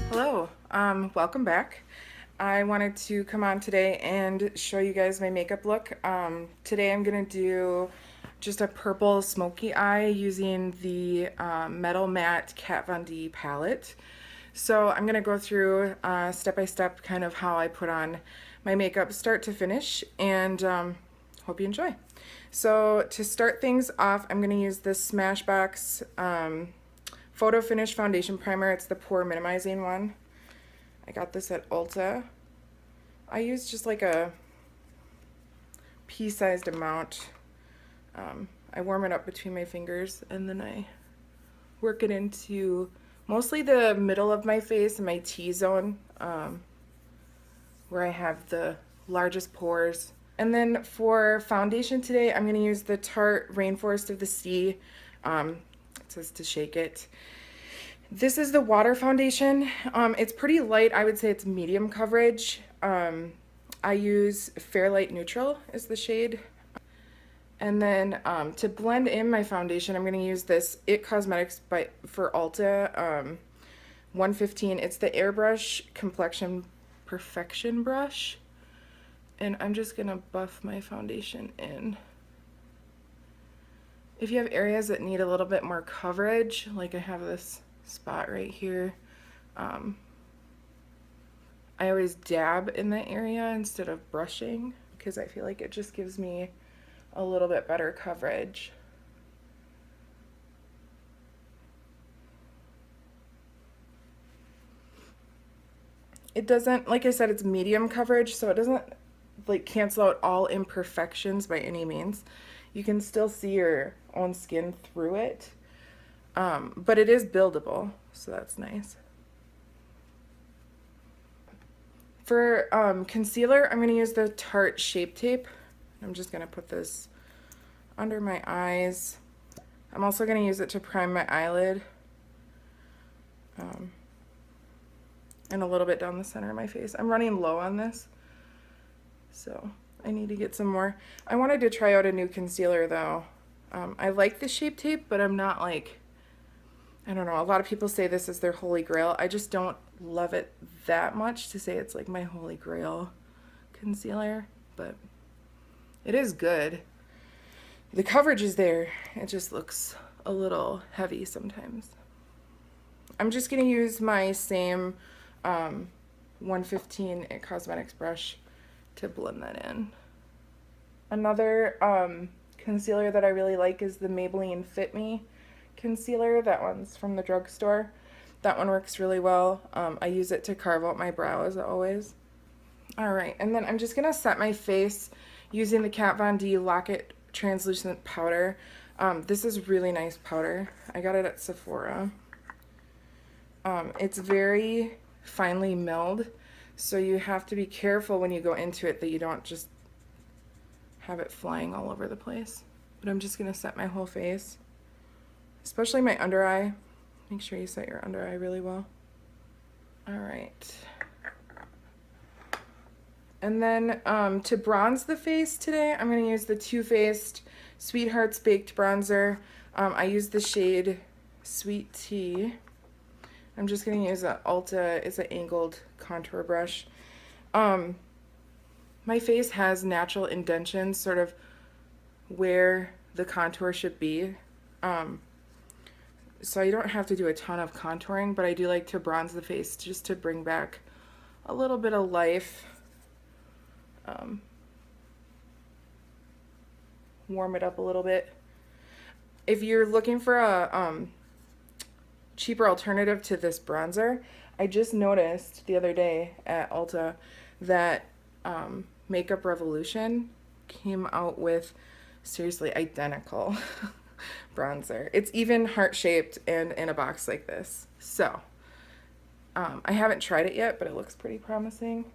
Hello, welcome back. I wanted to come on today and show you guys my makeup look. Today I'm gonna do just a purple smoky eye using the Metal Matte Kat Von D palette. So I'm gonna go through step by step kind of how I put on my makeup start to finish, and hope you enjoy. So to start things off, I'm gonna use this Smashbox Photo Finish Foundation Primer. It's the pore minimizing one. I got this at Ulta. I use just like a pea-sized amount. I warm it up between my fingers and then I work it into mostly the middle of my face and my T-zone, where I have the largest pores. And then for foundation today, I'm going to use the Tarte Rainforest of the Sea. It says to shake it. This is the water foundation. It's pretty light. I would say it's medium coverage. I use Fairlight Neutral is the shade. And then to blend in my foundation, I'm going to use this IT Cosmetics for Ulta 115. It's the Airbrush Complexion Perfection Brush. And I'm just going to buff my foundation in. If you have areas that need a little bit more coverage, like I have this spot right here, I always dab in that area instead of brushing because I feel like it just gives me a little bit better coverage. It doesn't, like I said, it's medium coverage, so it doesn't like cancel out all imperfections by any means. You can still see your own skin through it, but it is buildable, so that's nice. For concealer, I'm going to use the Tarte Shape Tape. I'm just going to put this under my eyes. I'm also going to use it to prime my eyelid, and a little bit down the center of my face. I'm running low on this, so I need to get some more. I wanted to try out a new concealer though. I like the Shape Tape, but I'm not like, I don't know, a lot of people say this is their holy grail. I just don't love it that much to say it's like my holy grail concealer, but it is good. The coverage is there. It just looks a little heavy sometimes. I'm just going to use my same 115 IT Cosmetics brush to blend that in. Another concealer that I really like is the Maybelline Fit Me concealer. That one's from the drugstore. That one works really well. I use it to carve out my brow as always. Alright, and then I'm just going to set my face using the Kat Von D Lock-It Translucent Powder. This is really nice powder. I got it at Sephora. It's very finely milled, so you have to be careful when you go into it that you don't just have it flying all over the place. But I'm just going to set my whole face, especially my under eye. Make sure you set your under eye really well. Alright. And then to bronze the face today, I'm going to use the Too Faced Sweethearts Baked Bronzer. I use the shade Sweet Tea. I'm just going to use an Ulta, it's an angled contour brush. My face has natural indentions, sort of where the contour should be. So you don't have to do a ton of contouring, but I do like to bronze the face just to bring back a little bit of life. Warm it up a little bit. If you're looking for a cheaper alternative to this bronzer, I just noticed the other day at Ulta that Makeup Revolution came out with seriously identical bronzer. It's even heart-shaped and in a box like this. So I haven't tried it yet, but it looks pretty promising.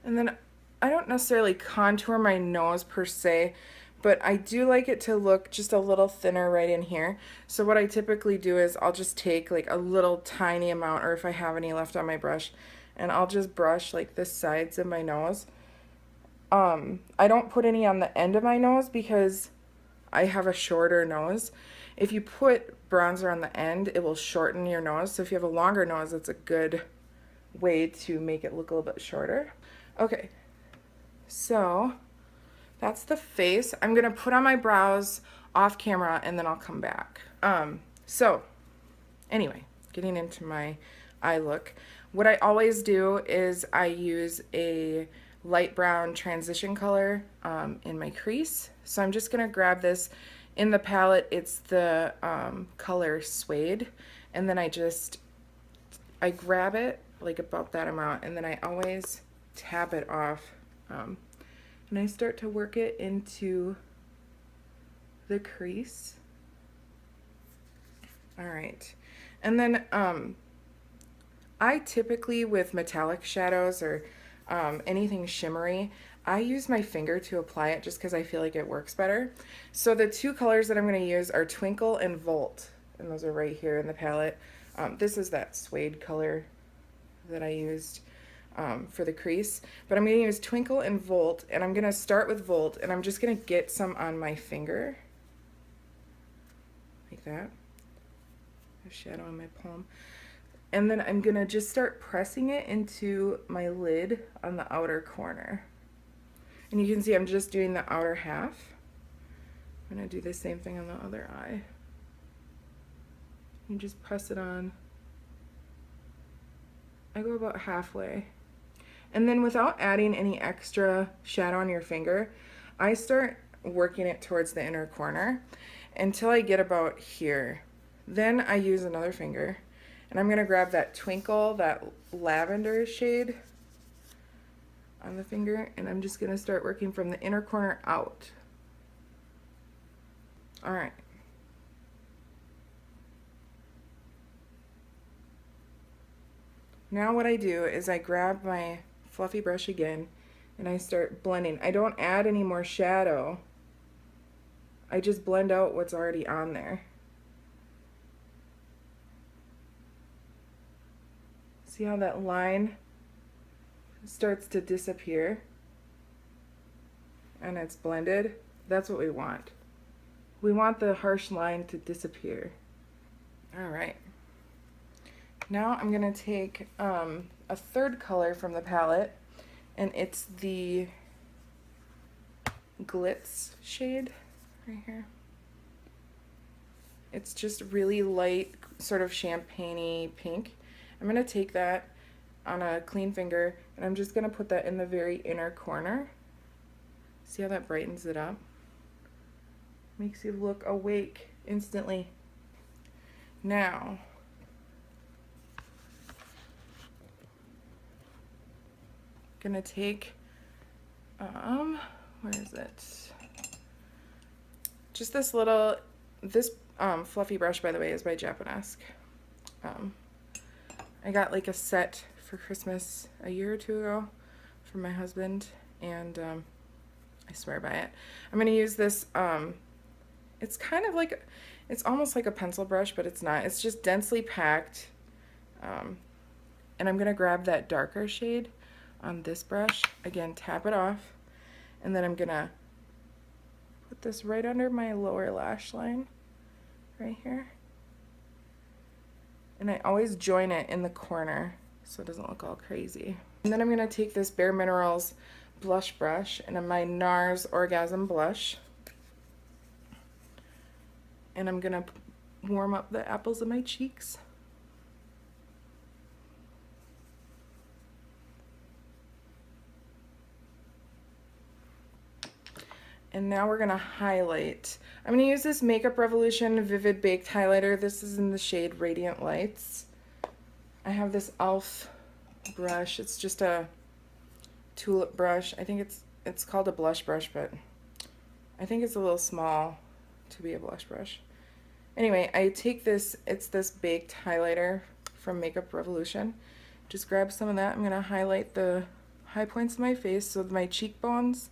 And then I don't necessarily contour my nose per se, but I do like it to look just a little thinner right in here. So what I typically do is I'll just take like a little tiny amount, or if I have any left on my brush, and I'll just brush like the sides of my nose. I don't put any on the end of my nose because I have a shorter nose. If you put bronzer on the end, it will shorten your nose. So if you have a longer nose, it's a good way to make it look a little bit shorter. Okay, so that's the face. I'm gonna put on my brows off camera and then I'll come back. So anyway, getting into my eye look. What I always do is I use a light brown transition color in my crease. So I'm just gonna grab this in the palette. It's the color Suede, and then I grab it like about that amount, and then I always tap it off, and I start to work it into the crease. All right, and then I typically, with metallic shadows or anything shimmery, I use my finger to apply it just because I feel like it works better. So the two colors that I'm going to use are Twinkle and Volt, and those are right here in the palette. This is that Suede color that I used for the crease, but I'm going to use Twinkle and Volt, and I'm going to start with Volt, and I'm just going to get some on my finger, like that. A shadow on my palm. And then I'm gonna just start pressing it into my lid on the outer corner. And you can see I'm just doing the outer half. I'm gonna do the same thing on the other eye. You just press it on. I go about halfway. And then without adding any extra shadow on your finger, I start working it towards the inner corner until I get about here. Then I use another finger. And I'm going to grab that Twinkle, that lavender shade on the finger, and I'm just going to start working from the inner corner out. All right. Now what I do is I grab my fluffy brush again and I start blending. I don't add any more shadow. I just blend out what's already on there. See how that line starts to disappear and it's blended? That's what we want. We want the harsh line to disappear. All right. Now I'm gonna take a third color from the palette, and it's the Glitz shade right here. It's just really light, sort of champagne-y pink. I'm going to take that on a clean finger, and I'm just going to put that in the very inner corner. See how that brightens it up? Makes you look awake instantly. Now, I'm going to take, where is it? Just this little, this fluffy brush, by the way, is by Japanesque. I got like a set for Christmas a year or two ago from my husband, and I swear by it. I'm going to use this, it's kind of like, it's almost like a pencil brush, but it's not. It's just densely packed, and I'm going to grab that darker shade on this brush. Again, tap it off, and then I'm going to put this right under my lower lash line, right here. And I always join it in the corner so it doesn't look all crazy. And then I'm going to take this Bare Minerals blush brush and my NARS Orgasm blush. And I'm going to warm up the apples of my cheeks. And now we're going to highlight. I'm going to use this Makeup Revolution Vivid Baked Highlighter. This is in the shade Radiant Lights. I have this e.l.f. brush. It's just a tulip brush. I think it's called a blush brush, but I think it's a little small to be a blush brush. Anyway, I take this, it's this baked highlighter from Makeup Revolution. Just grab some of that. I'm going to highlight the high points of my face, so my cheekbones.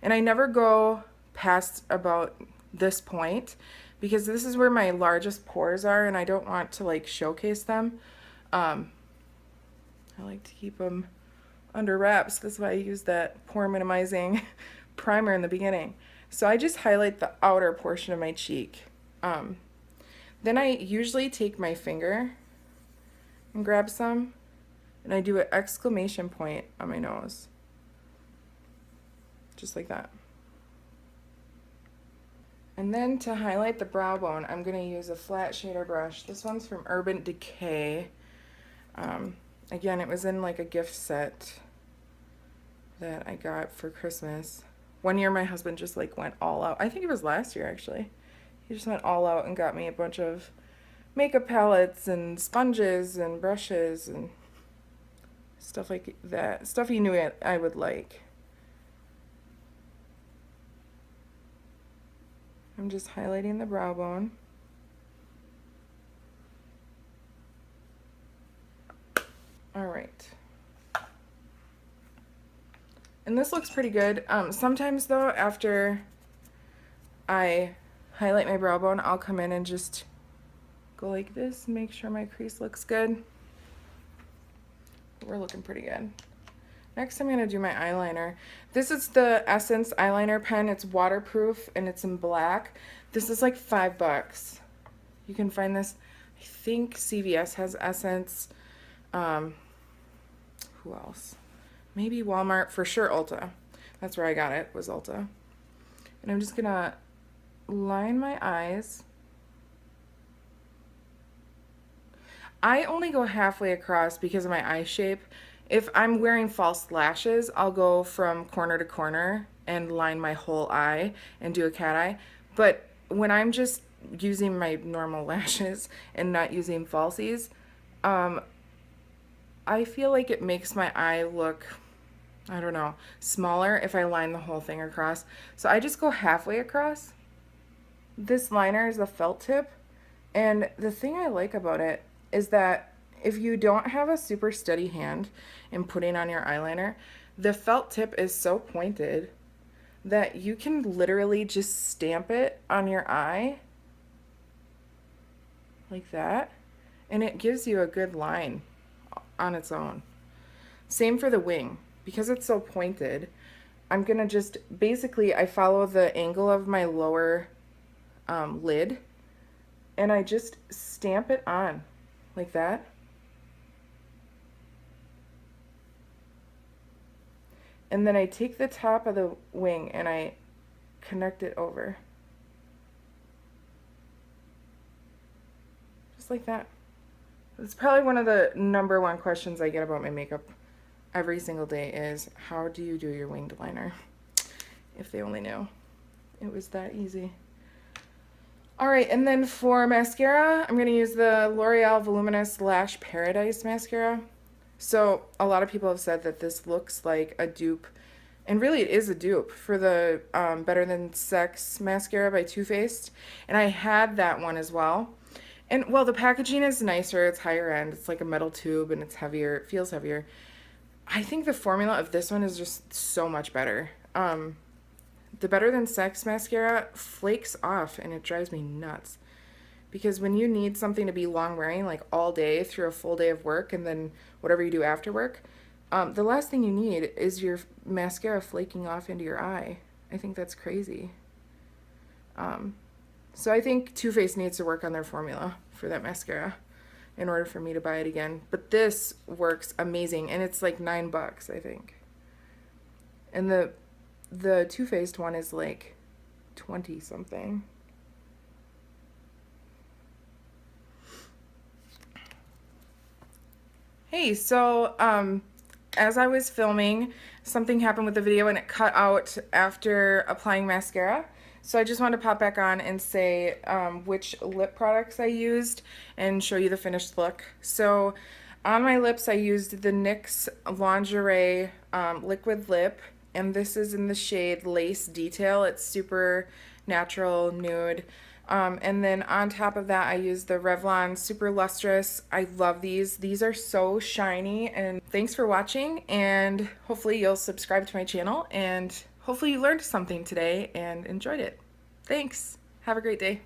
And I never go past about this point because this is where my largest pores are and I don't want to like showcase them. I like to keep them under wraps. That's why I use that pore minimizing primer in the beginning. So I just highlight the outer portion of my cheek. Then I usually take my finger and grab some, and I do an exclamation point on my nose. Just like that. And then to highlight the brow bone, I'm going to use a flat shader brush. This one's from Urban Decay. Again, it was in like a gift set that I got for Christmas. One year my husband just like went all out. I think it was last year actually. He just went all out and got me a bunch of makeup palettes and sponges and brushes and stuff like that. Stuff he knew I would like. I'm just highlighting the brow bone. All right. And this looks pretty good. Sometimes though, after I highlight my brow bone, I'll come in and just go like this and make sure my crease looks good. We're looking pretty good. Next, I'm gonna do my eyeliner. This is the Essence eyeliner pen. It's waterproof and it's in black. This is like $5. You can find this, I think CVS has Essence. Who else? Maybe Walmart, for sure Ulta. That's where I got it, was Ulta. And I'm just gonna line my eyes. I only go halfway across because of my eye shape. If I'm wearing false lashes, I'll go from corner to corner and line my whole eye and do a cat eye. But when I'm just using my normal lashes and not using falsies, I feel like it makes my eye look, I don't know, smaller if I line the whole thing across. So I just go halfway across. This liner is a felt tip, and the thing I like about it is that if you don't have a super steady hand in putting on your eyeliner, the felt tip is so pointed that you can literally just stamp it on your eye like that, and it gives you a good line on its own. Same for the wing. Because it's so pointed, I'm gonna just, basically I follow the angle of my lower lid, and I just stamp it on like that. And then I take the top of the wing and I connect it over. Just like that. It's probably one of the #1 questions I get about my makeup every single day is, how do you do your winged liner? If they only knew. It was that easy. Alright, and then for mascara, I'm going to use the L'Oreal Voluminous Lash Paradise mascara. So a lot of people have said that this looks like a dupe, and really it is a dupe, for the Better Than Sex mascara by Too Faced. And I had that one as well. And well, the packaging is nicer, it's higher end, it's like a metal tube and it's heavier, it feels heavier. I think the formula of this one is just so much better. The Better Than Sex mascara flakes off and it drives me nuts. Because when you need something to be long wearing, like all day through a full day of work and then whatever you do after work, the last thing you need is your mascara flaking off into your eye. I think that's crazy. So I think Too Faced needs to work on their formula for that mascara in order for me to buy it again. But this works amazing, and it's like $9, I think. And the Too Faced one is like 20 something. Hey, so as I was filming, something happened with the video and it cut out after applying mascara. So I just wanted to pop back on and say which lip products I used and show you the finished look. So on my lips I used the NYX Lingerie Liquid Lip, and this is in the shade Lace Detail. It's super natural nude. And then on top of that I used the Revlon Super Lustrous. I love these. These are so shiny, and thanks for watching, and hopefully you'll subscribe to my channel, and hopefully you learned something today and enjoyed it. Thanks. Have a great day.